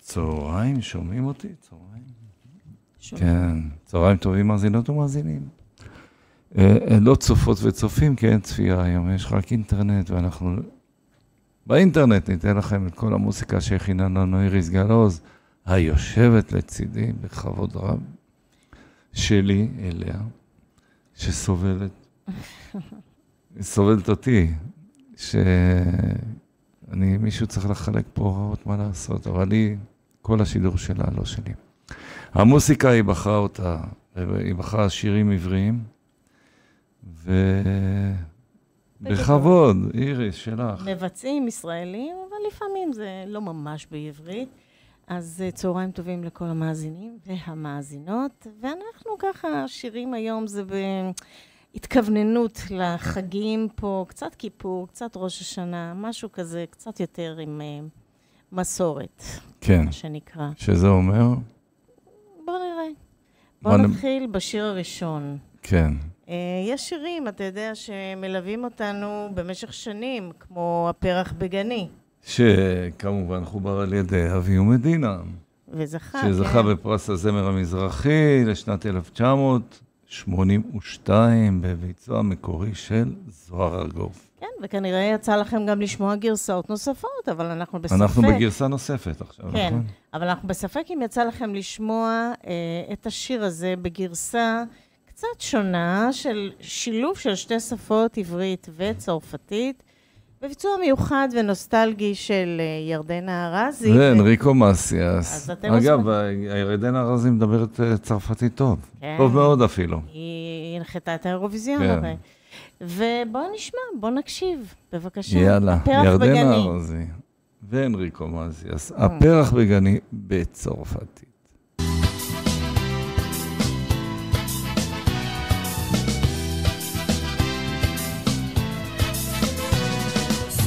צהריים, שומעים אותי? צהריים. כן, צהריים טובים מאזינות ומאזינים. לא צופות וצופים, כי אין צפייה היום, יש רק אינטרנט, ואנחנו באינטרנט ניתן לכם את כל המוסיקה שהכינה לנו איריס גלוז, היושבת לצידי בכבוד רב שלי אליה, שסובלת אותי, מישהו צריך לחלק פה הוראות מה לעשות, אבל כל השידור שלה לא שלי. המוסיקה היא בחרה אותה, היא בחרה שירים עבריים, בכבוד, איריס, שלך. מבצעים ישראלים, אבל לפעמים זה לא ממש בעברית. אז צהריים טובים לכל המאזינים והמאזינות, ואנחנו ככה, שירים היום זה בהתכווננות לחגים פה, קצת כיפור, קצת ראש השנה, משהו כזה, קצת יותר עם מסורת. כן. מה שנקרא. שזה אומר? בוא נראה. בוא נתחיל בשיר הראשון. כן. יש שירים, אתה יודע, שמלווים אותנו במשך שנים, כמו הפרח בגני. שכמובן חובר על ידי אבי ומדינה. וזכה, שזכה בפרס הזמר המזרחי לשנת 1982, בביצוע מקורי של זוהר ארגוב. כן, וכנראה יצא לכם גם לשמוע גרסאות נוספות, אבל אנחנו בספק. אנחנו בגרסה נוספת עכשיו, כן, נכון? אבל אנחנו בספק אם יצא לכם לשמוע את השיר הזה בגרסה קצת שונה, של שילוב של שתי שפות, עברית וצרפתית, בביצוע מיוחד ונוסטלגי של ירדנה ארזי. ואנריקו מסיאס. אגב, ירדנה ארזי מדברת צרפתית טוב. טוב מאוד אפילו. היא הנחתה את האירוויזיון הרי. ובואו נשמע, בואו נקשיב, בבקשה. יאללה, ירדנה ארזי ואנריקו מסיאס. הפרח בגני בצרפתית.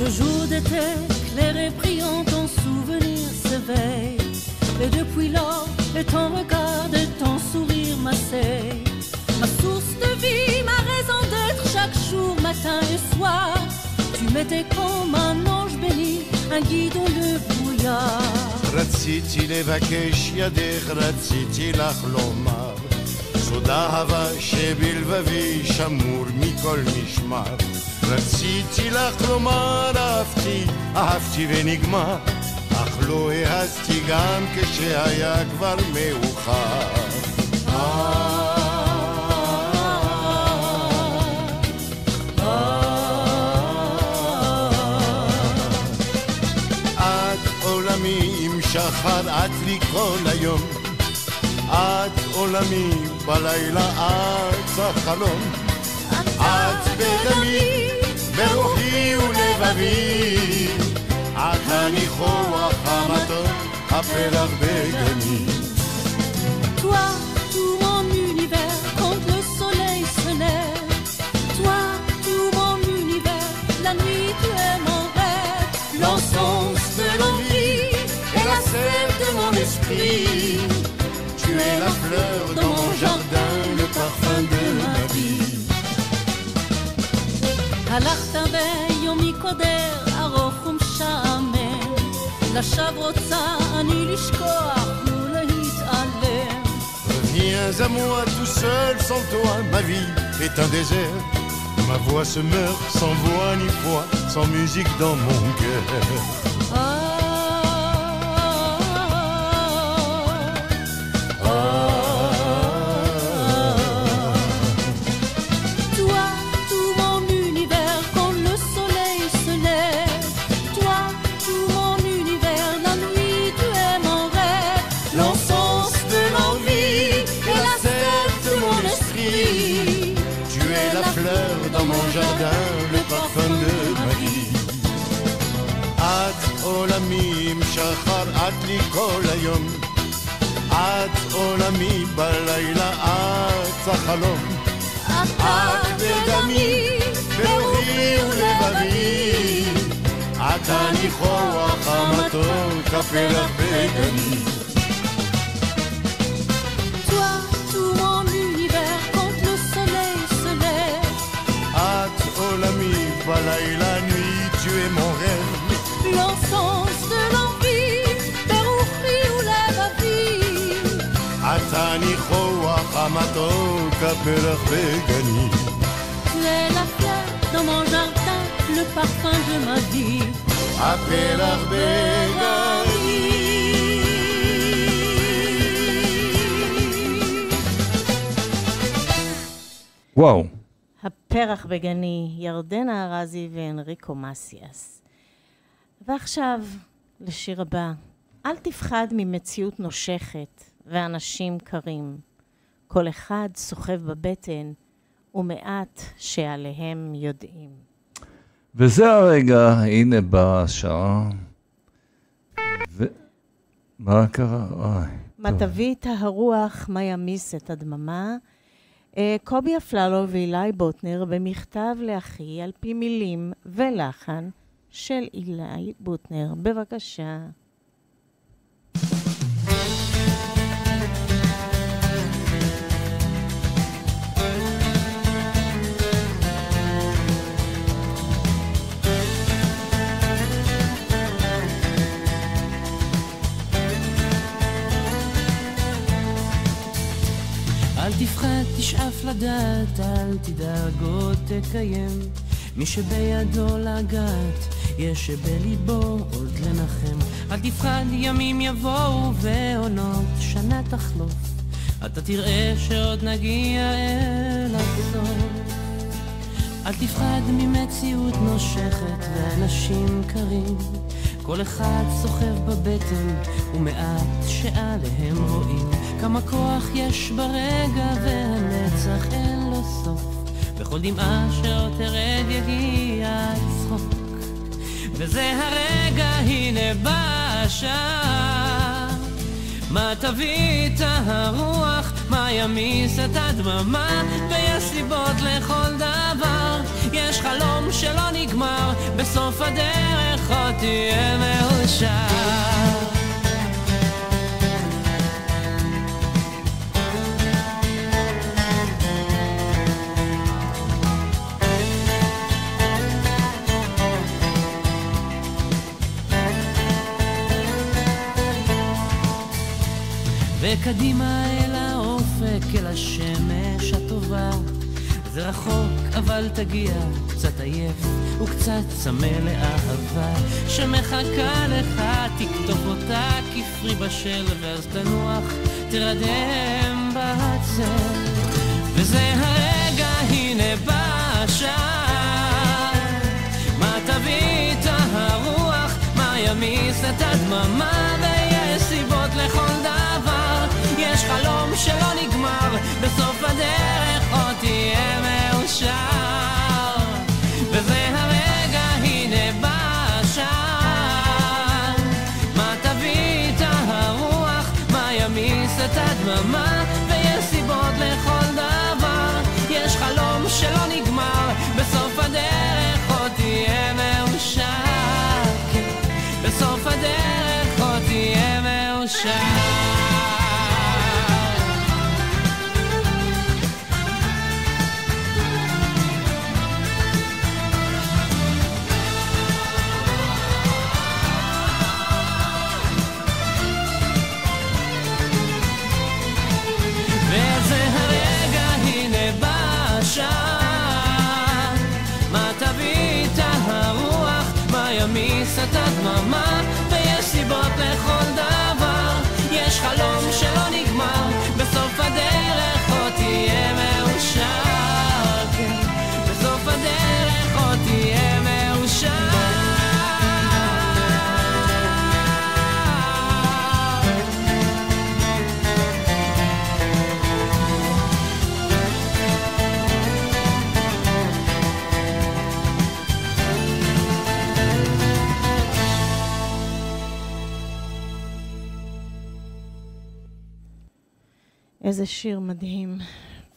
Ce jour d'été, clair et brillant, ton souvenir s'éveille. Et depuis lors, et ton regard et ton sourire m'asseye. Ma source de vie, ma raison d'être, chaque jour, matin et soir. Tu m'étais comme un ange béni, un guide dans le brouillard. רציתי לבקש ידך, רציתי לך לומר, סוד אהבה שבלבבי שמור מכל משמר. רציתי לך לומר, אהבתי ונגמר, אך לא העזתי גם כשהיה כבר מאוחר. את עולמי עם שחר, את לי כל היום, את עולמי בלילה, את החלום, את בדמי ברוחי ולבבי, את הניחוח המתוק, הפרח בגני. Toi, tout mon univers, quand le soleil se lève. Toi, tout mon univers, la nuit tu es mon rêve. L'encens de l'envie et la sève de mon esprit. Tu es la fleur dans mon jardin, le parfum de ma vie. הלכת ביום מקודר ארוך ומשעמם, לשווא רוצה אני לשכוח ולהתעלם. Reviens à moi tout seul, sans toi ma vie est un désert. Ma voix se meurt sans voix ni foi, sans musique dans mon cœur. le parfum de ma vie. את עולמי עם שחר, את לי כל היום, את עולמי בלילה, את החלום, את בדמי, ברוחי ולבבי, את הניחוח המתוק, הפרח בגני. L'encens de l'envie המתוק הפרח בגני. La fleur dans mon jardin, le parfum de ma vie. הפרח בגני. וואו. הפרח בגני, ירדנה ארזי ואנריקו מסיאס. ועכשיו, לשיר הבא. אל תפחד ממציאות נושכת ואנשים קרים. כל אחד סוחב בבטן ומעט שעליהם יודעים. וזה הרגע, הנה באה השעה. מה קרה? מה תביא את הרוח, מה ימיס את הדממה? קובי אפללו ואילי בוטנר במכתב לאחי על פי מילים ולחן של אילי בוטנר. בבקשה. אל תפחד, תשאף לדעת, אל תדאג או תקיים. מי שבידו לגעת, יש שבליבו עוד לנחם. אל תפחד, ימים יבואו ועונות שנה תחלוף. אתה תראה שעוד נגיע אל הסוף. אל תפחד ממציאות נושכת ואנשים קרים. כל אחד סוחב בבטן ומעט שעליהם רואים. כמה כוח יש ברגע והנצח אין לו סוף. בכל דמעה שעוד תרד יגיע צחוק. וזה הרגע, הנה באה השעה. מה תביא את הרוח, מה ימיס את הדממה. ויש סיבות לכל דבר, יש חלום שלא נגמר. בסוף הדרך עוד תהיה מאושר. וקדימה אל האופק, אל השמש הטובה. זה רחוק אבל תגיע, קצת עייף וקצת צמא לאהבה שמחכה לך. תכתוב אותה כפרי בשל ואז תנוח, תרדם בעצם. וזה הרגע, הנה באה השעה. מה תביא את הרוח, מה ימיס את הדממה. ויש סיבות לכל דבר, יש חלום שלא נגמר. בסוף הדרך עוד תהיה מאושר. וזה הרגע, הנה באה השעה. מה תביא את הרוח, מה ימיס את הדממה. ויש סיבות לכל דבר, יש חלום שלא נגמר. בסוף הדרך עוד תהיה מאושר. בסוף הדרך עוד תהיה מאושר. מה תביא את הרוח, מה ימיס את הדממה. ויש סיבות לכל דבר, יש חלום שלא נגמר. בסוף הדרך עוד תהיה מאושר. בסוף הדרך עוד תהיה מאושר. איזה שיר מדהים.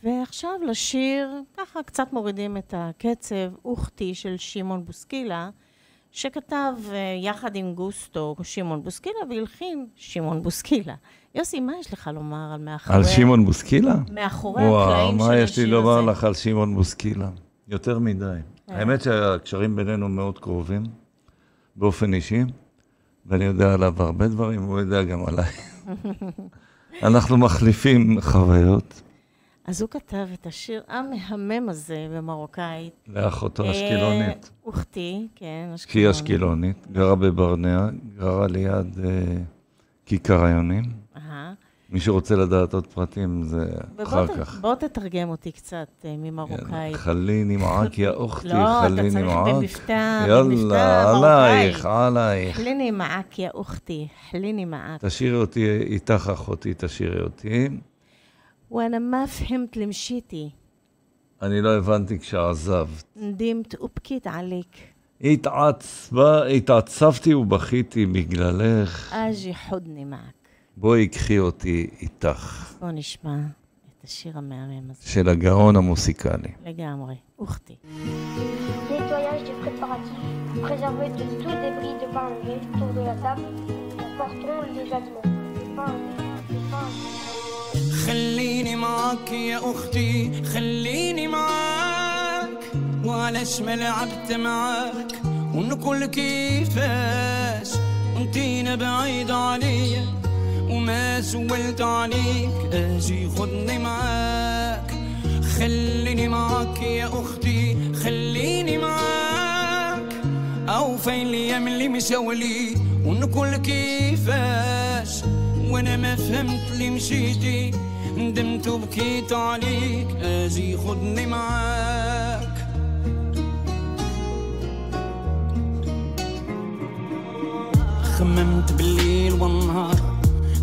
ועכשיו לשיר, ככה קצת מורידים את הקצב, אוכתי של שמעון בוסקילה, שכתב יחד עם גוסטו שמעון בוסקילה, והלחין שמעון בוסקילה. יוסי, מה יש לך לומר על מאחורי... על שמעון בוסקילה? מאחורי הקלעים של השיר הזה. מה יש לי לומר לך על שמעון בוסקילה? יותר מדי. האמת שהקשרים בינינו מאוד קרובים, באופן אישי, ואני יודע עליו הרבה דברים, הוא יודע גם עליי. אנחנו מחליפים חוויות. אז הוא כתב את השיר המהמם הזה במרוקאית. לאחותו אשקלונית. אוכתי, כן, אשקלונית. שהיא אשקלונית, גרה בברנע, גרה ליד כיכר היונים. מי שרוצה לדעת עוד פרטים זה אחר כך. בוא תתרגם אותי קצת ממרוקאית. חליני מעק יא אוכתי, חליני מעק. לא, אתה צריך במבטא מרוקאי. עלייך. חליני מעק יא אוכתי, חליני מעק. תשאירי אותי איתך אחותי, תשאירי אותי. ואנה מה פהמת למשיתי. אני לא הבנתי כשעזבת. נדימת ובכית עליק. התעצבתי ובכיתי בגללך. אג'י חודני מעק. בואי קחי אותי איתך. בוא נשמע את השיר המהמם הזה. של הגאון המוסיקלי. לגמרי, אוכתי. Nettoyage des préparatifs, préserver de tout débris de pain enlevé autour de la table. Portons les vêtements. خليني معاك يا أختي خليني معاك وعلاش ما لعبت معاك ونقول كيفاش وانتينا بعيد عليا وما سولت عليك اجي خدني معاك خليني معاك يا أختي خليني معاك أو فين الأيام اللي مشاولي ونقول كيفاش وانا ما فهمت اللي مشيتي ندمت وبكيت عليك اجي خدني معاك خممت بالليل والنهار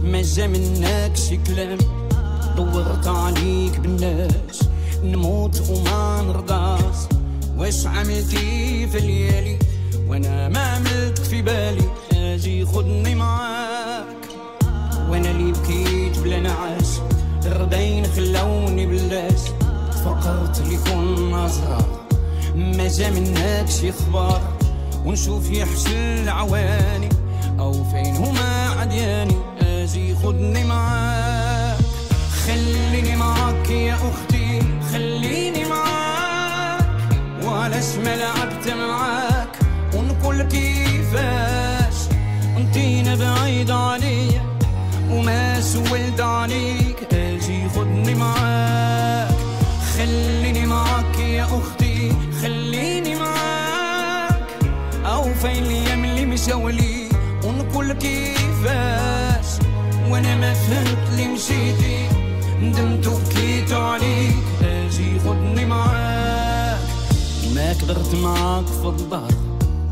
ما جا منك شي كلام دورت عليك بالناس نموت وما نرضاش واش عملتي في الليالي وانا ما عملت في بالي اجي خدني معاك وانا اللي بكيت بلا نعاس الرباين خلوني باللاس فكرت لي كون صغار ما جا منك شي خبار ونشوف يحشل العواني او فين هما عدياني اجي خدني معاك خليني معاك يا اختي خليني معاك وعلاش ما لعبت معاك ونقول كيفاش انتينا بعيد عليا وما سولت عليك اجي خدني معاك خليني معاك يا اختي خليني معاك او فين الايام اللي مشاولي ونقول كيفاش وانا ما فهمت اللي مشيتي ندمت وبكيت عليك اجي خدني معاك ما كبرت معاك في الدار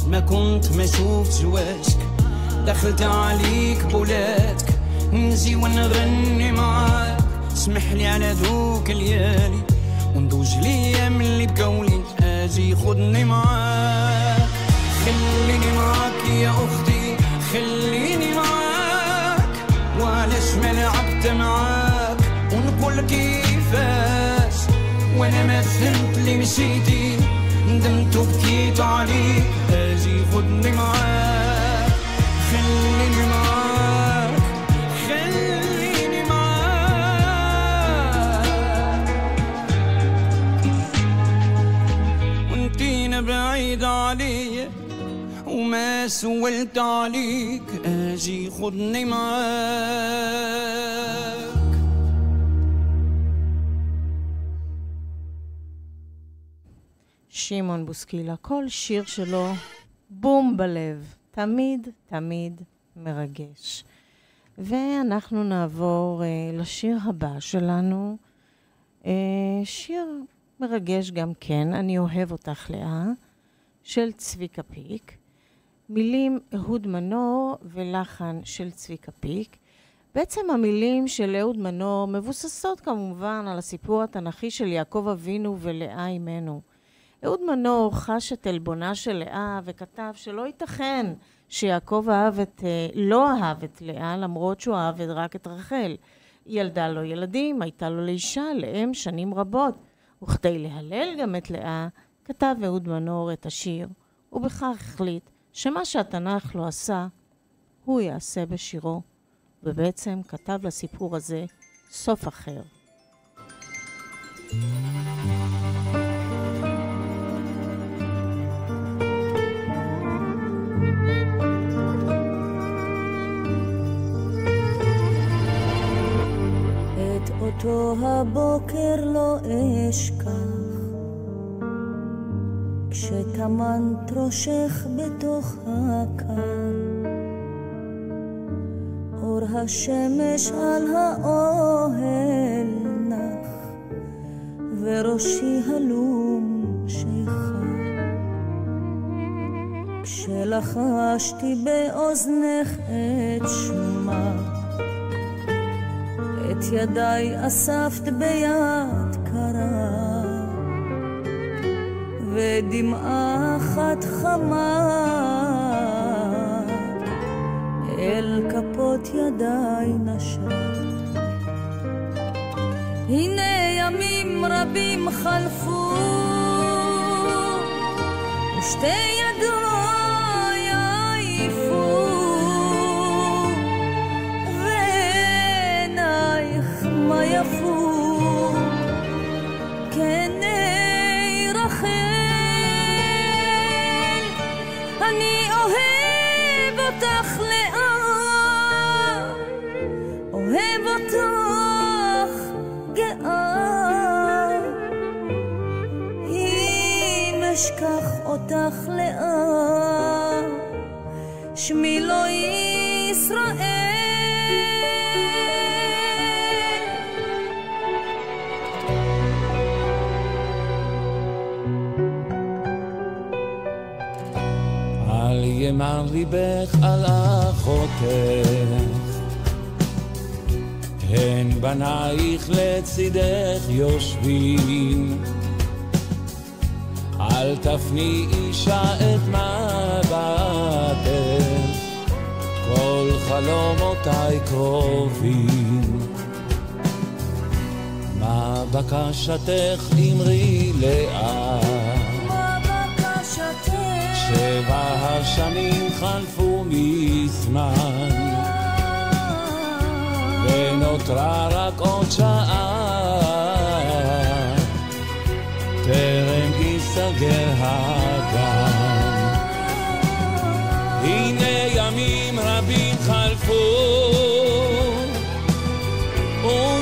ما كنت ما شوفت جواشك دخلت عليك بولادك نزي ونغني معاك اسمحلي على ذوك الليالي وندوج ليام اللي بقولي اجي خدني معاك خليني معاك يا اختي خليني معاك وعلاش ما لعبت معاك ونقول كيفاش وانا ما فهمت اللي مشيتي ندمت وبكيت عليك اجي خدني معاك خليني معاك خليني معاك وانتينا بعيد عليا وما سولت عليك اجي خدني معاك שמעון בוסקילה, כל שיר שלו בום בלב, תמיד תמיד מרגש. ואנחנו נעבור לשיר הבא שלנו, שיר מרגש גם כן, אני אוהב אותך לאה, של צביקה פיק, מילים אהוד מנור ולחן של צביקה פיק. בעצם המילים של אהוד מנור מבוססות כמובן על הסיפור התנ"כי של יעקב אבינו ולאה אימנו. אהוד מנור חש את עלבונה של לאה וכתב שלא ייתכן שיעקב לא אהב את לאה למרות שהוא אהב רק את רחל. היא ילדה לו ילדים, הייתה לו לאישה, לאם שנים רבות. וכדי להלל גם את לאה, כתב אהוד מנור את השיר, ובכך החליט שמה שהתנ"ך לא עשה, הוא יעשה בשירו, ובעצם כתב לסיפור הזה סוף אחר. את אותו הבוקר לא אשכח, כשתמן תרושך בתוך הקר, אור השמש על האוהל נח, וראשי הלום שחר, כשלחשתי באוזנך את שמה, את ידיי אספת ביד קרה, ודמעה אחת חמה אל כפות ידיי נשרה. הנה ימים רבים חלפו, ושתי ידיי עייפו, ועינייך מה יפו כעיני רחל. אני אוהב אותך לאט, אוהב אותך גאה, אם אשכח אותך לאט, שמי לא ישראל. על ימר ליבך על אחותך, הן בנייך לצידך יושבים, אל תפני אישה את מבטך, כל חלומותיי קרובים. מה בקשתך אמרי לאט, 7 השנים חלפו מזמן, ונותרה רק עוד שעה, טרם ייסגר הגן. הנה ימים רבים חלפו,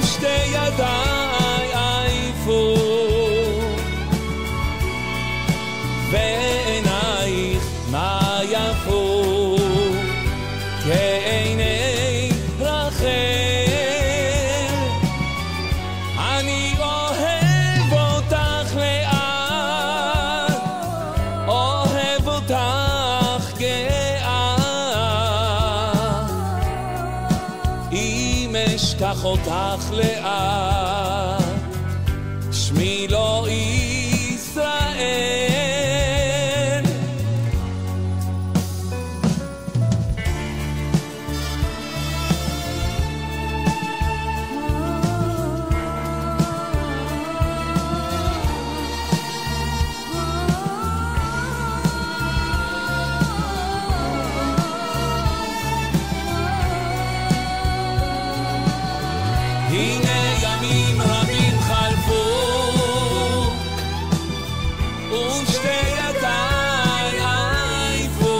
ושתי ידיי עייפו, ועינייך מה יפו כעיני רחל. אני אוהב אותך לאט, אוהב אותך גאה, אם אשכח אותך לאט, שמי לא ישראל. הנה ימים רבים חלפו, ושתי ידיי עייפו,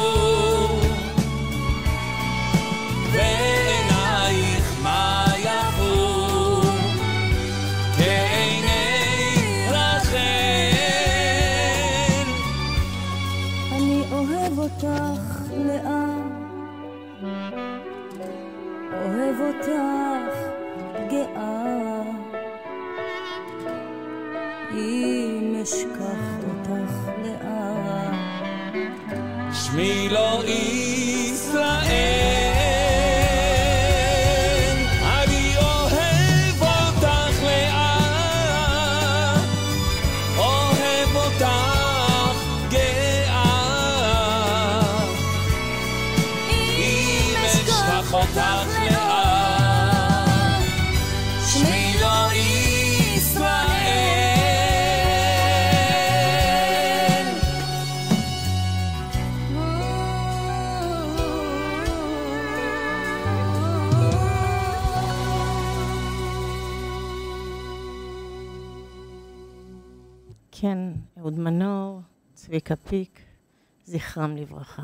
ועינייך מה יפו כעיני רחל. אני אוהב אותך לאט, אוהב אותך גאה, אם אשכח אותך לאט, שמי לא ישראל. אני אוהב אותך לאט, אוהב אותך גאה, אם אשכח אותך לאט, שמי לא ישראל. כן, אהוד מנור, צביקה פיק, זכרם לברכה.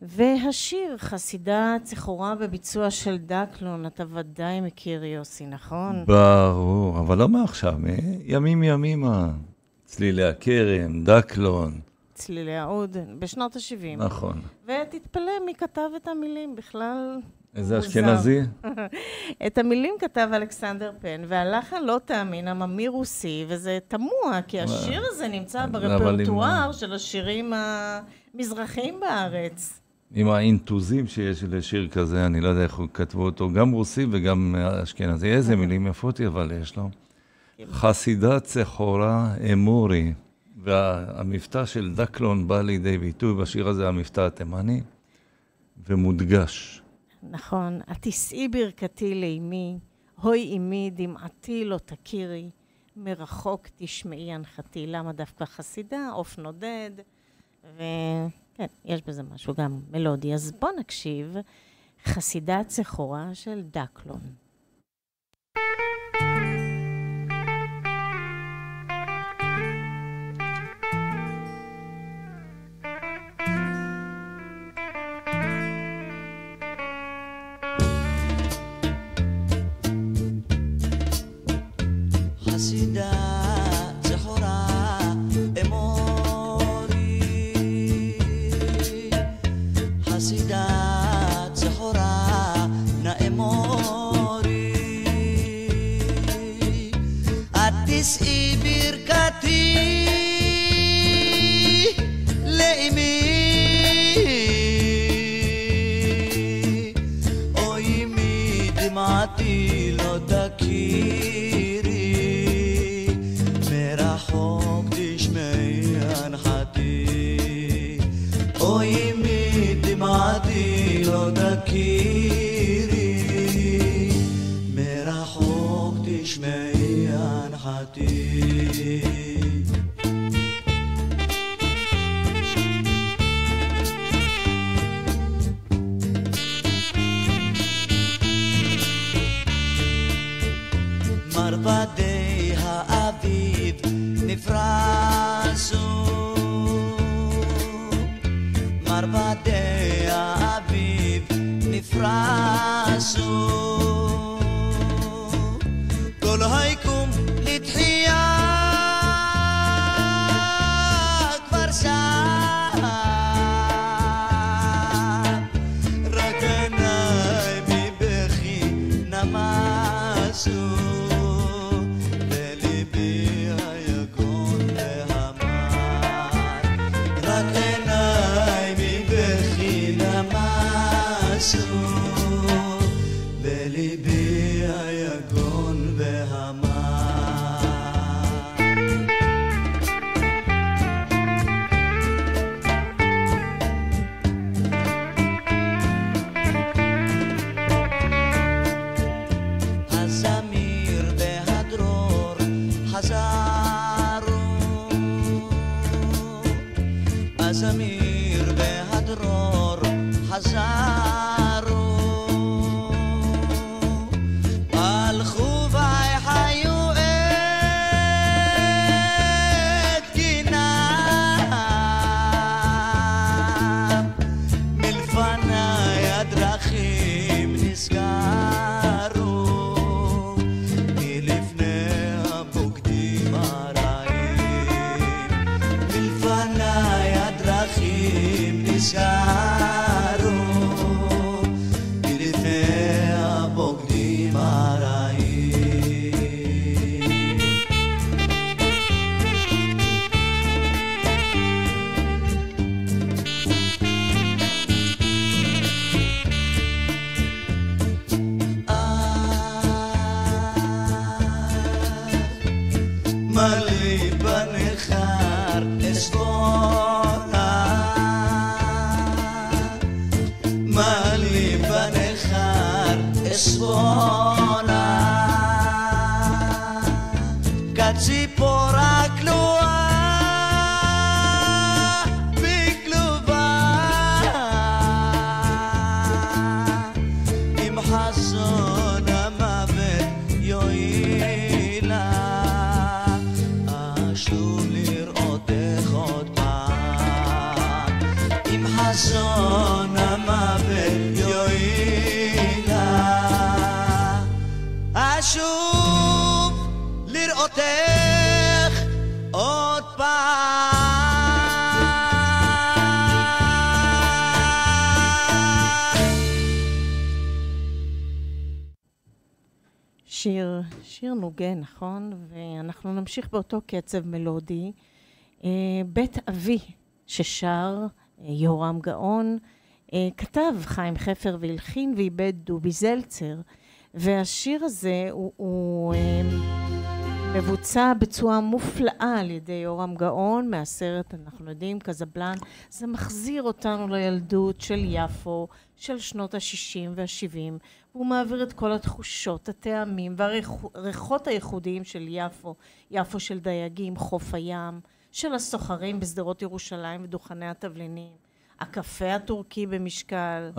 והשיר חסידה צחורה בביצוע של דקלון, אתה ודאי מכיר יוסי, נכון? ברור, אבל לא מעכשיו, ימים ימימה. צלילי הכרם, דקלון. צלילי העוד, בשנות ה-70. נכון. ותתפלא מי כתב את המילים, בכלל איזה אשכנזי? את המילים כתב אלכסנדר פן, והלחן לא תאמין, עממי רוסי, וזה תמוה, כי השיר הזה נמצא ברפרטואר של השירים המזרחיים בארץ. עם האינטוזים שיש לשיר כזה, אני לא יודע איך כתבו אותו, גם רוסי וגם אשכנזי. איזה מילים יפות אבל יש לו. חסידה צחורה אמורי, והמבטא של דקלון בא לידי ביטוי בשיר הזה, המבטא התימני, ומודגש. נכון, התשאי ברכתי לאמי, הוי אמי דמעתי לא תכירי, מרחוק תשמעי הנחתי. למה דווקא חסידה, אוף נודד, וכן, יש בזה משהו גם מלודי. אז בוא נקשיב, חסידה צחורה של דקלון. חסידה צחורה אמורי, חסידה צחורה נאמורי, את תשאי ברכתי לאמי, אוי אמי דמעתי לא תכירי, מרחוק תשמעי הנחתי, אוי אמי דמעתי לא תכירי, מרחוק תשמעי הנחתי. מרבדי האביב נפרסו, מרבדי האביב נפרסו, כל היקום לתחייה כבר שם, רק עיניי מבכי נמסו, בליבי היגון והמר. הזמיר והדרור חזרו, הזמיר והדרור חזרו, הלכו והחיו את קינם, מלפני הדרכים נסגרו, מלפני הבוגדים הרעים, מלפני הדרכים נסגרו, מלפני הבוגדים הרעים. מלי בנחר אספונה, מלי בנחר אספונה, כציפורה כלואה בכלובה, עם חזון המוות יועילה, אשוב לראותך עוד פעם, עם חזון אשוב לראותך עוד פעם. שיר נוגן, נכון? ואנחנו נמשיך באותו קצב מלודי. בית אבי ששר יורם גאון, כתב חיים חפר והלחין ואיבד דובי זלצר, והשיר הזה הוא מבוצע בצורה מופלאה על ידי יורם גאון מהסרט, אנחנו יודעים, קזבלן. זה מחזיר אותנו לילדות של יפו, של שנות ה-60 וה-70, והוא מעביר את כל התחושות, הטעמים והריחות הייחודיים של יפו, יפו של דייגים, חוף הים, של הסוחרים בשדרות ירושלים ודוכני התבלינים, הקפה הטורקי במשקל.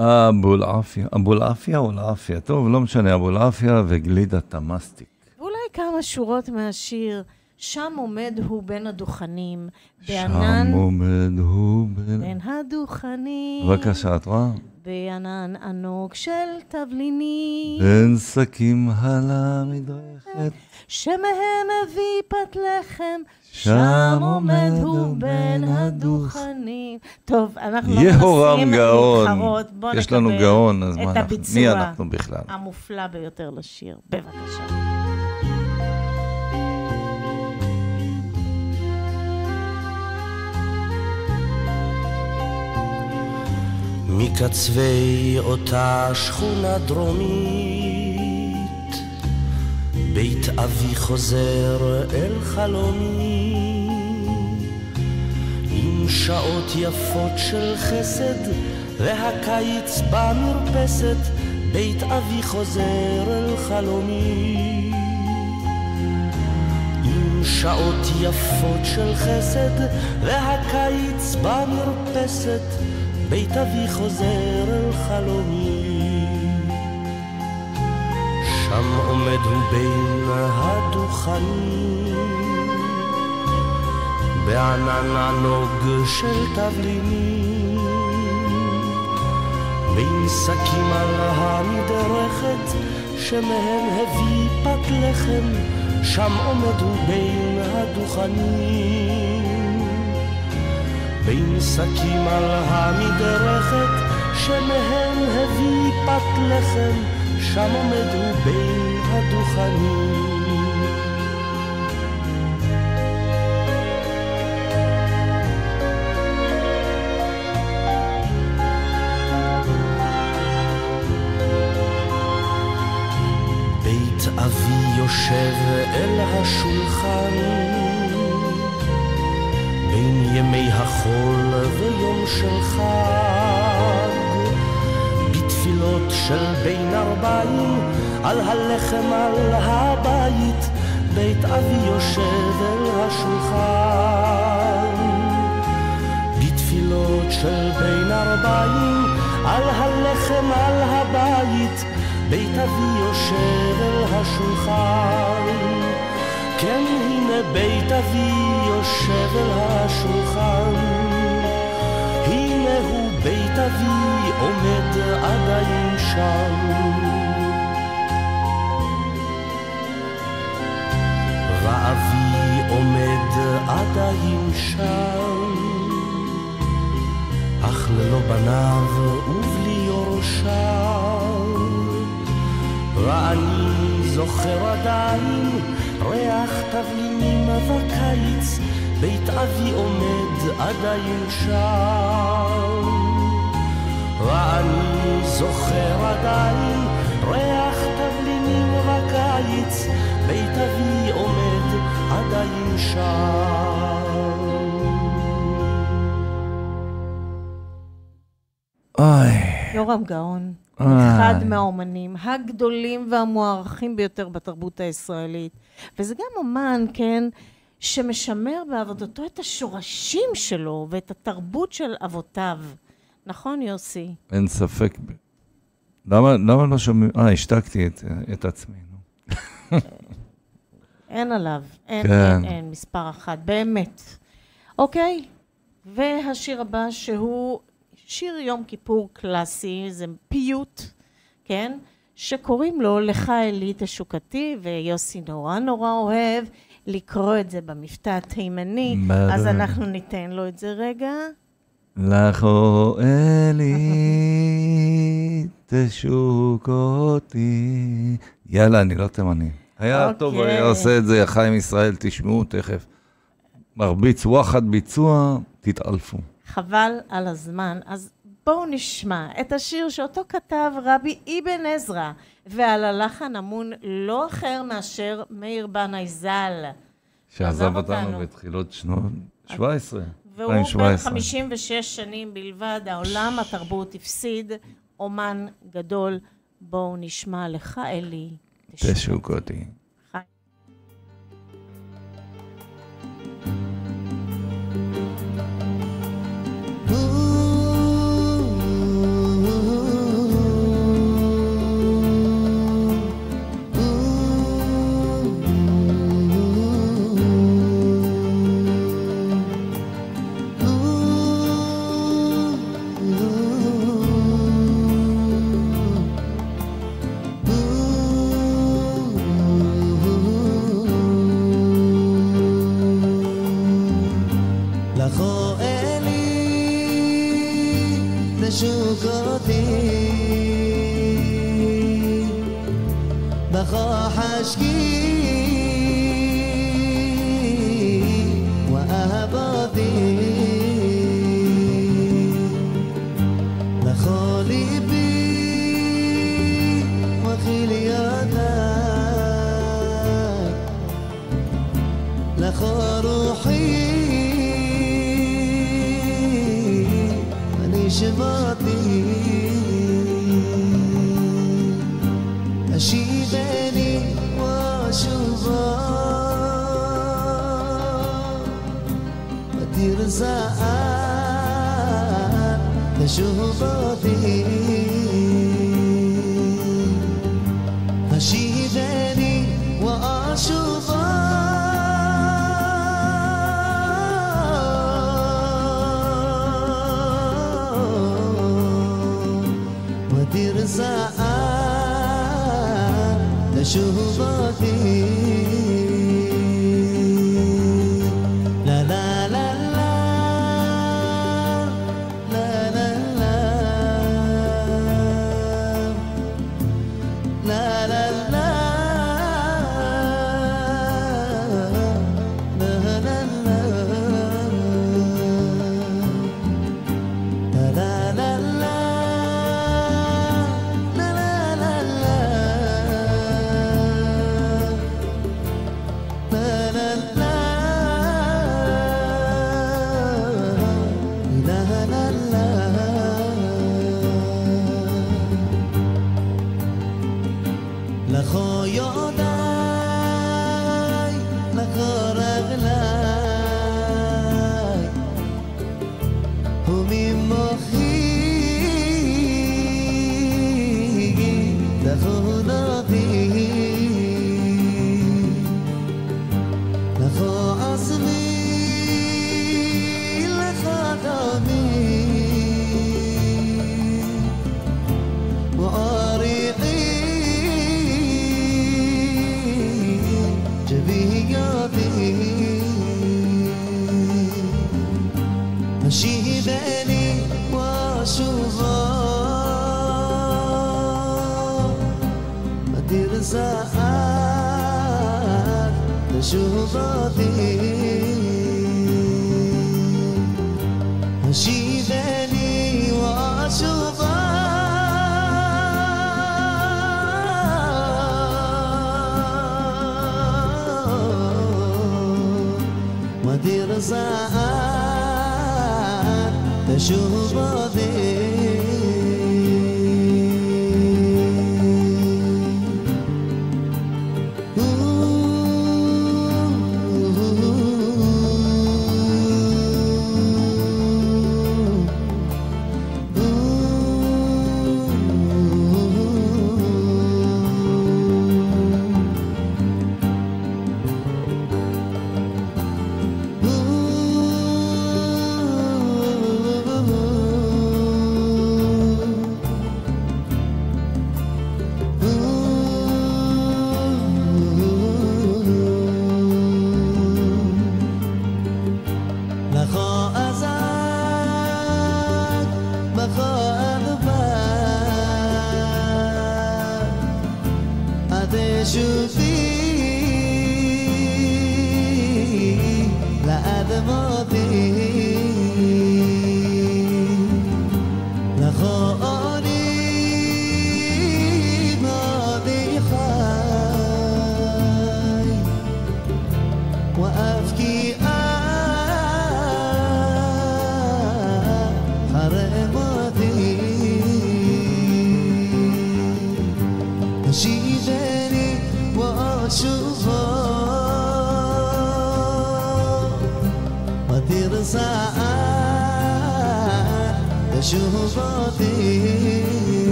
אבולעפיה או לעפיה? טוב, לא משנה, אבולעפיה וגלידת המסטיק. ואולי כמה שורות מהשיר, שם עומד הוא בין הדוכנים, שם עומד הוא בין הדוכנים. בבקשה, את רואה? בענן ענוג של תבלינים, בין שקים על המדרכת, שמהם הביא פת לחם, שם עומד הוא בין הדוכנים. טוב, אנחנו לא מנסים להתחרות, בוא יש לנו גאון, אז את הביצוע מי אנחנו בכלל? המופלא ביותר לשיר. בבקשה. מקצווי אותה שכונה דרומית, בית אבי חוזר אל חלומי, עם שעות יפות של חסד והקיץ במרפסת, בית אבי חוזר אל חלומי, עם שעות יפות של חסד והקיץ במרפסת, בית אבי חוזר אל חלומי. שם עומד הוא בין הדוכנים, בענן ענוג של תבלינים, בין שקים על המדרכת, שמהם הביא פת לחם, שם עומד הוא בין הדוכנים, בין שקים על המדרכת, שמהם הביא פת לחם, שם עומד הוא בין הדוכנים. בית אבי יושב אל השולחן, בין ימי החול ויום של חג, בתפילות של בין 40 על הלחם על הבית, בית אבי יושב אל השולחן, בתפילות של בין 40 על הלחם על הבית, בית אבי יושב אל השולחן. כן, הנה בית אבי יושב אל השולחן, הנה הוא בית אבי עומד עדיין שם, ואבי עומד עדיין שם, אך ללא בניו ובלי יורשיו, ואני זוכר עדיין ריח תבלינים בקיץ, בית אבי עומד עדיין שם, ואני זוכר עדיין ריח תבלינים בקיץ, בית אבי עומד עדיין שם. יורם גאון, אחד מהאומנים הגדולים והמוערכים ביותר בתרבות הישראלית, וזה גם אומן, כן, שמשמר בעבודתו את השורשים שלו ואת התרבות של אבותיו. נכון, יוסי? אין ספק. למה לא שומעים? השתקתי את עצמי. אין עליו. אין, מספר אחד, באמת. אוקיי, והשיר הבא שהוא שיר יום כיפור קלאסי, זה פיוט, כן? שקוראים לו לך אלי תשוקתי, ויוסי נורא אוהב לקרוא את זה במבטא התימני, אז אנחנו ניתן לו את זה רגע. לך אלי תשוקתי. יאללה, אני לא תימני. היה טוב, היה עושה את זה, חיים ישראל, תשמעו תכף. מרביץ וואחד ביצוע, תתעלפו. חבל על הזמן, אז בואו נשמע את השיר שאותו כתב רבי אבן עזרא, ועל הלחן אמון לא אחר מאשר מאיר בנאי ז"ל. שעזב אותנו בתחילות שנות 17. והוא בן 56 שנים בלבד, העולם התרבות הפסיד, אומן גדול. בואו נשמע לך אלי תשוקתי.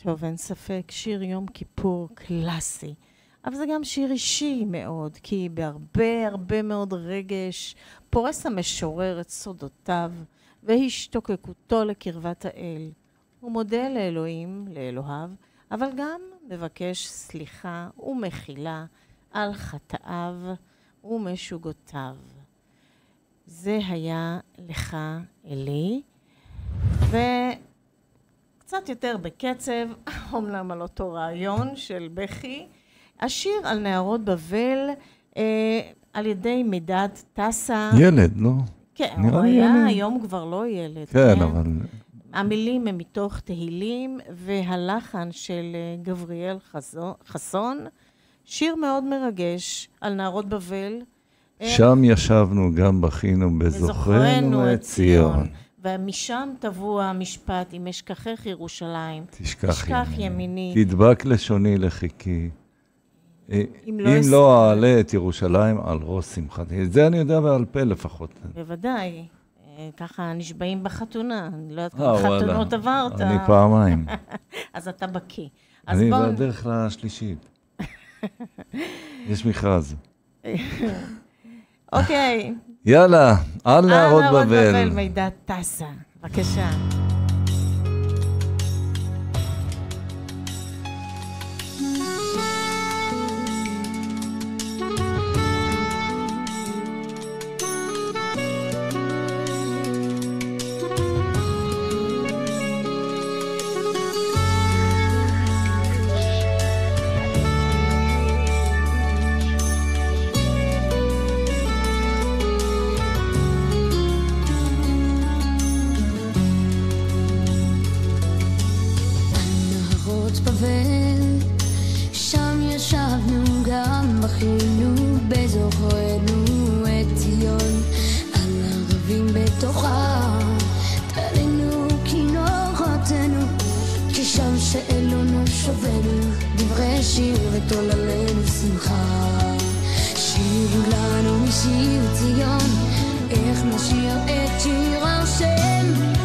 טוב, אין ספק, שיר יום כיפור קלאסי. אבל זה גם שיר אישי מאוד, כי בהרבה מאוד רגש פורס המשורר את סודותיו והשתוקקותו לקרבת האל. הוא מודה לאלוהיו, אבל גם מבקש סליחה ומחילה על חטאיו ומשוגותיו. זה היה לך אלי, וקצת יותר בקצב, אומנם על אותו רעיון של בכי, השיר על נערות בבל על ידי מידד טסה. ילד, לא? כן, הוא היה, היום כבר לא ילד. כן, אבל... המילים הם מתוך תהילים, והלחן של גבריאל חסון, שיר מאוד מרגש על נערות בבל. שם ישבנו, גם בכינו בזוכרנו את ציון. ומשם טבוע המשפט, אם אשכחך ירושלים, תשכח ימיני. תדבק לשוני לחיקי. אם לא אעלה את ירושלים על ראש שמחתי. את זה אני יודע בעל פה לפחות. בוודאי. ככה נשבעים בחתונה. אני לא יודעת כמה חתונות עברת. אני פעמיים. אז אתה בקי. אני בדרך לשלישית. יש מכרז. אוקיי. יאללה, על נערות בבל. על נערות בבל, מידד טסה. בבקשה.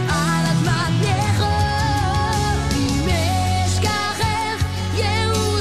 על אדמת נחור, אם אשכחך ירושלים.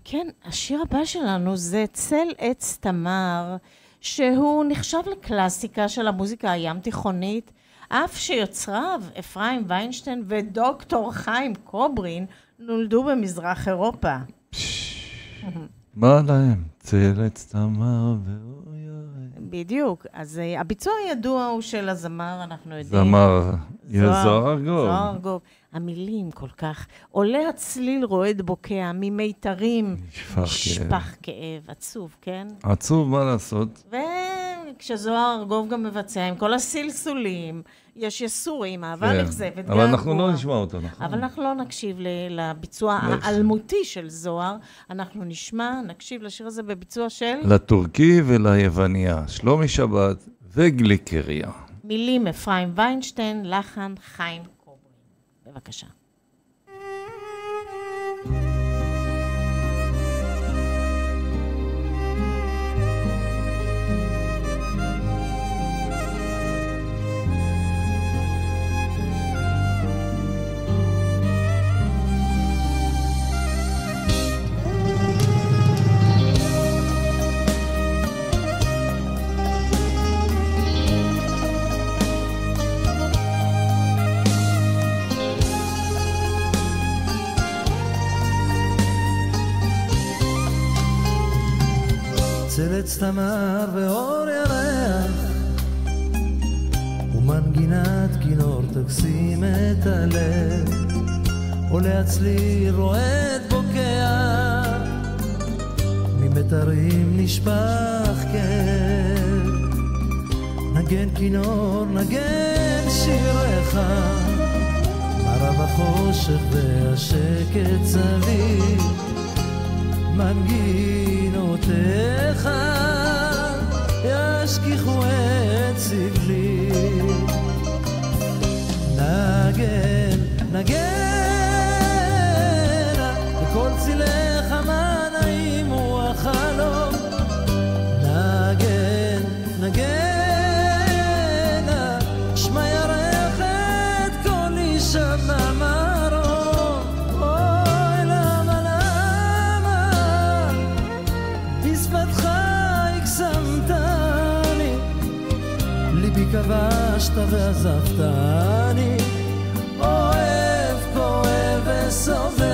כן, השיר הבא שלנו זה צל עץ תמר, שהוא נחשב לקלאסיקה של המוזיקה הים תיכונית, אף שיוצריו אפרים ויינשטיין ודוקטור חיים קוברין נולדו במזרח אירופה. מה להם? צל עץ תמר ואור ירד. בדיוק, אז הביצוע הידוע הוא של הזמר, אנחנו יודעים. זמר, זוהר ארגוב. זוהר ארגוב. המילים כל כך, עולה הצליל רועד בוקע, ממיתרים, נשפך כאב, עצוב, כן? עצוב, מה לעשות? וכשזוהר ארגוב גם מבצע עם כל הסלסולים, יש יסורים, אהבה נכזבת, אבל אנחנו לא נשמע אותו, נכון? אבל אנחנו לא נקשיב לביצוע האלמותי של זוהר, אנחנו נקשיב לשיר הזה בביצוע של... לטורקי וליווניה, שלומי שבת וגליקריה. מילים אפרים ויינשטיין, לחן חיים קוברין. בבקשה. צלץ תמר ואור ירח ומנגינת כינור תקסים את הלב עולה הצליל רועד בוקע ממתרים נשפך כאב נגן כינור נגן שירך מרב החושך והשקט סביב מנגינותיך ישכיחו את סבלי נגן, נגן בכל צילך מה נעים הוא החלום נגן, נגן שמע ירך את כל אישה במרום אוי למה למה בשפתך הקסמתני ליבי כבשת ועזבתני אוהב, כואב וסובל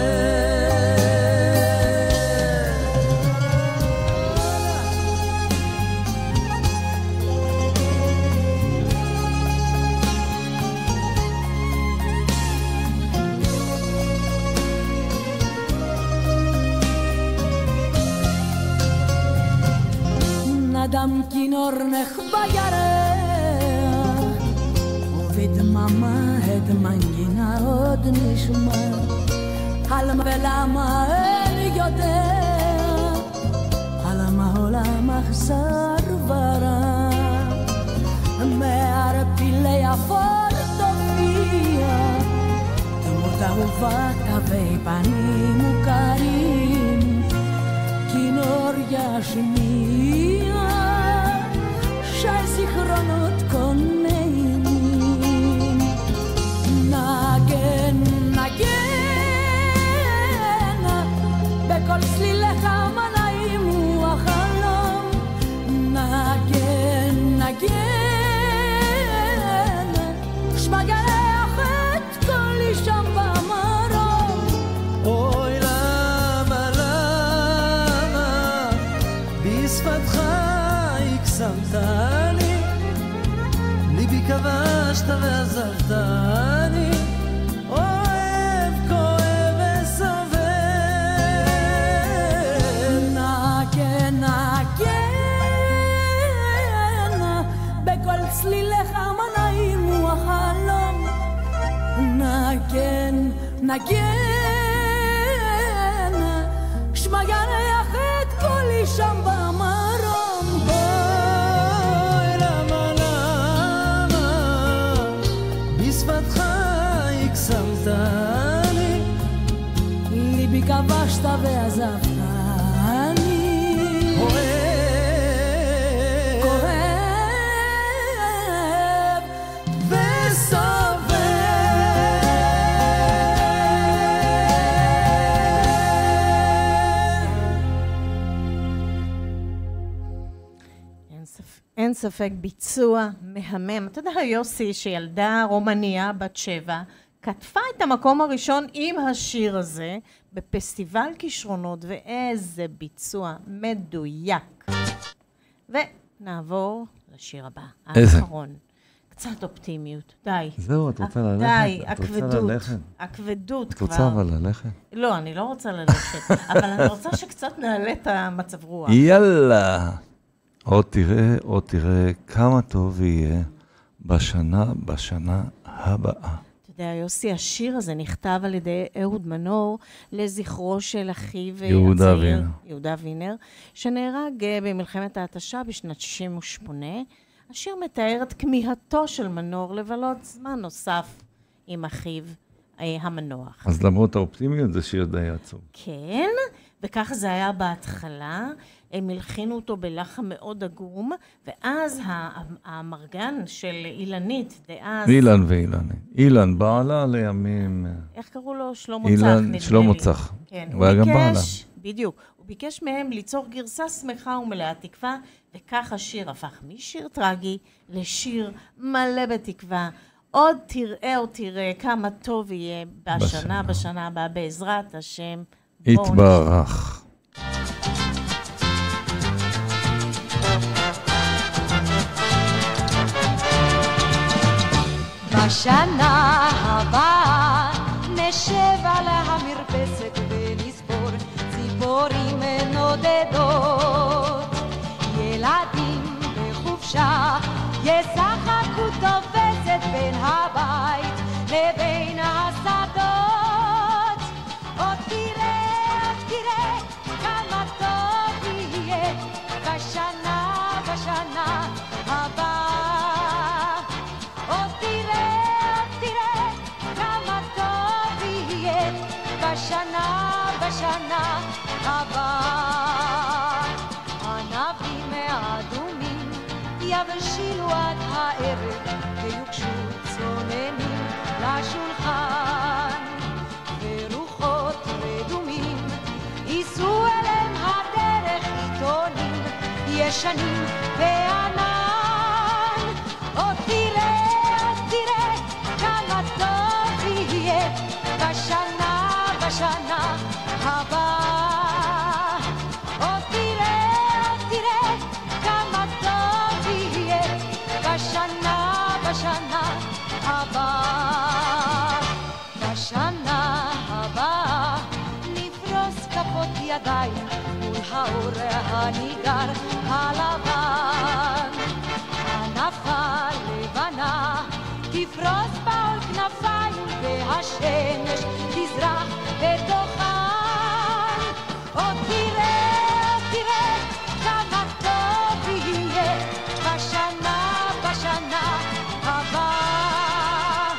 נדם כינור נחבא ירח ובדממה את מנגינה עוד נשמע על ולמה אין יודע על מה עולם אכזר ורע מערפילי אפור תופיע דמות אהובה תווי פנים מוכרים כינור ישמיע שהזיכרונות כה נעימים נגן, נגן בכל צלילך מה נעים הוא החלום נגן, נגן שמע גרח את כל אישם במרום אוי למה, למה בשפתך הקסמתני ליבי כבשת ועזבתני אוהב, כואב וסובל נגן, נגן בכל צלילך מה נעים הוא החלום נגן, נגן שמע ירח את כל אישם במרום אוי למה, למה בשפתך הקסמתני ליבי כבשת ועזבתני אוהב, כואב וסובל אין ספק ביצוע מהמם. אתה יודע, יוסי, שילדה רומניה בת 7, כתבה את המקום הראשון עם השיר הזה בפסטיבל כישרונות, ואיזה ביצוע מדויק. ונעבור לשיר הבא, האחרון. קצת אופטימיות, די. זהו, את רוצה ללכת? די, הכבדות כבר. את רוצה אבל ללכת? לא, אני לא רוצה ללכת, אבל אני רוצה שקצת נעלה את המצב רוח. יאללה. עוד תראה כמה טוב יהיה בשנה הבאה. אתה יודע, יוסי, השיר הזה נכתב על ידי אהוד מנור לזכרו של אחיו יהודה וינר, שנהרג במלחמת ההתשה בשנת 68. השיר מתאר את כמיהתו של מנור לבלות זמן נוסף עם אחיו המנוח. אז למרות האופטימיות זה שיר די עצוב. כן, וככה זה היה בהתחלה. הם הלחינו אותו בלחן מאוד עגום, ואז המרגן של אילנית, דאז... אילן ואילנית. אילן בעלה לימים... איך קראו לו? שלמה צח, נדמה לי. שלמה צח. כן, הוא היה גם בעלה. בדיוק. הוא ביקש מהם ליצור גרסה שמחה ומלאת תקווה, וכך השיר הפך משיר טרגי לשיר מלא בתקווה. עוד תראה כמה טוב יהיה בשנה הבאה, בעזרת השם. יתברך. בשנה הבאה נשב על המרפסת ונספור ציפורים נודדות. ילדים בחופשה ישחקו תופסת בין הבית לבין השדות. עוד תראה כמה טוב יהיה בשנה הבאה. עוד תראה כמה טוב יהיה בשנה הבאה. ענבים האדומים יבשילו עד הערב ויוגשו צוננים לשולחן, ורוחות רדומים ייסעו אליהם הדרך עיתונים ישנים וענן. עוד תראה כמה טוב יהיה בשנה הבאה. עוד תראה כמה טוב יהיה בשנה הבאה. בשנה הבאה נפרוס כפות ידיים מול האור הניגר הלבן. ענפה לבנה תפרוס בעול כנפיים והשמש תזרח בתוכן. עוד תראה כמה טוב יהיה בשנה הבאה.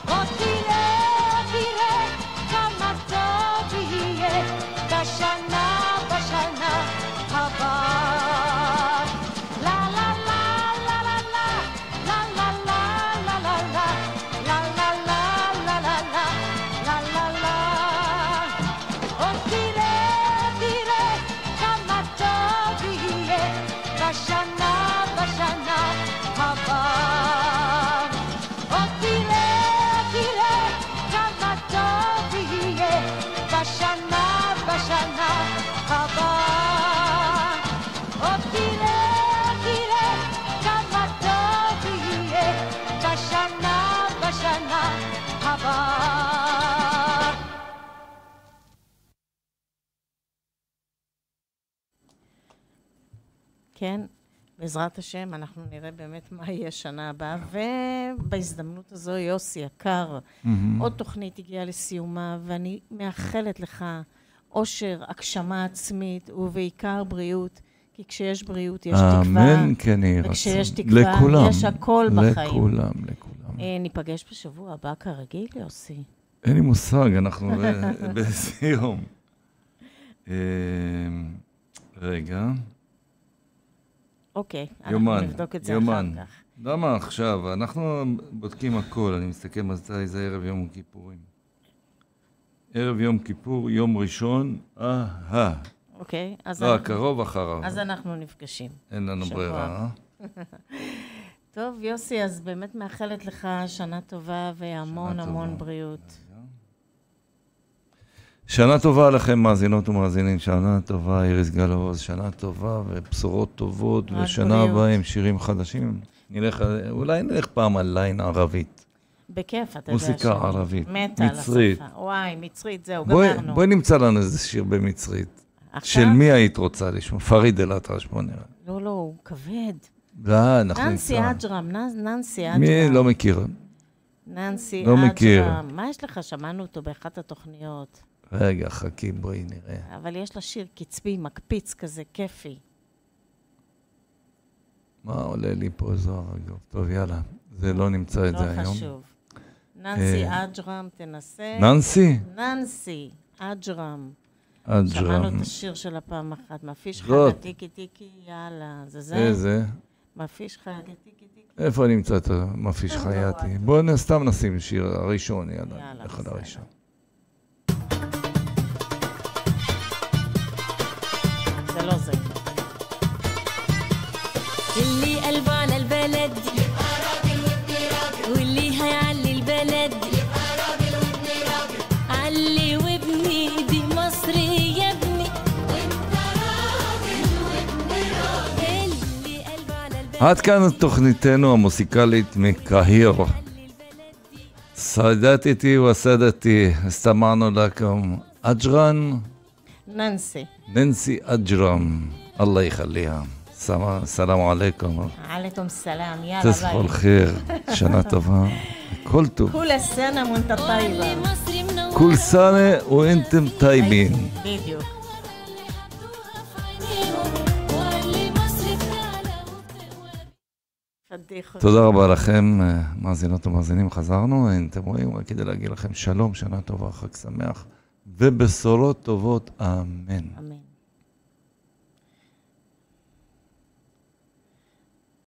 עוד תראה כמה טוב יהיה בשנה הבאה. לה לה לה לה לה לה לה לה לה לה לה לה לה לה לה לה לה לה. עוד תראה כמה טוב יהיה בשנה הבאה. עוד תראה כמה טוב יהיה בשנה הבאה. עוד תראה כמה טוב יהיה בשנה הבאה. כן, בעזרת השם אנחנו נראה באמת מה יהיה שנה הבאה, ובהזדמנות הזו יוסי יקר, עוד תוכנית הגיעה לסיומה, ואני מאחלת לך אושר, הגשמה עצמית ובעיקר בריאות, כי כשיש בריאות יש תקווה. אמן, כן יהיה רצון. וכשיש תקווה יש הכל בחיים. לכולם. ניפגש בשבוע הבא כרגיל, יוסי. אין לי מושג, אנחנו בסיום. רגע. אוקיי, אנחנו נבדוק את זה אחר כך. למה עכשיו? אנחנו בודקים הכל, אני מסתכל מתי זה ערב יום כיפורים. ערב יום כיפור, יום ראשון, אוקיי, אז לא, הקרוב אחריו. אז אנחנו נפגשים. אין לנו ברירה. טוב, יוסי, אז באמת מאחלת לך שנה טובה והמון המון בריאות. שנה טובה לכם, מאזינות ומאזינים, שנה טובה, איריס גלעוז, שנה טובה ובשורות טובות, ושנה הבאה עם שירים חדשים. אולי נלך פעם על ליין ערבית. בכיף, אתה יודע. מוסיקה ערבית, מצרית. וואי, מצרית, זהו, גמרנו. בואי נמצא לנו איזה שיר במצרית. של מי היית רוצה לשמוע? פריד אל-אטרש, בוא נראה. לא, הוא כבד. לא, אנחנו ננסי אג'רם, ננסי אג'רם. מי לא מכיר? ננסי לא מכיר. אג'רם. מה יש לך? שמענו אותו באחת התוכניות. רגע, חכי, בואי נראה. אבל יש לה שיר קצבי, מקפיץ כזה, כיפי. מה עולה לי פה זוהר? טוב, יאללה. זה לא נמצא את זה היום. לא חשוב. ננסי אג'רם, תנסה. ננסי? ננסי אג'רם. אג'רם. שמענו את השיר שלה פעם אחת. מפיש חגה טיקי טיקי, יאללה. זה? איזה? מפיש חגה טיקי טיקי. איפה נמצא את המפיש חייתי? בואו סתם נשים שיר הראשון, יאללה. אחד הראשון. זה לא זה. اللي قلبه على البلد يبقى راجل وابني راجل واللي هيعلي البلد يبقى راجل وابني راجل علي وابني دي مصر يا ابني وانت راجل وابني راجل اللي قلبه على البلد עד כאן תוכניתנו המוסיקלית מקהיר. סעדתי וסעדתי, הסתמענו לכם. אג'רן? ננסי אג'רם. אללה יחליה. السلام عليكم. عليكم السلام. يلا تصبحوا الخير. شنا طبعا كل طب. كل سنة وانت طيبة. كل سنة وانتم طيبين. فيديو. תודה רבה לכם, מאזינות ומאזינים, חזרנו, אתם רואים, כדי להגיד לכם שלום, שנה טובה, חג שמח, ובשורות טובות, אמן. אמן.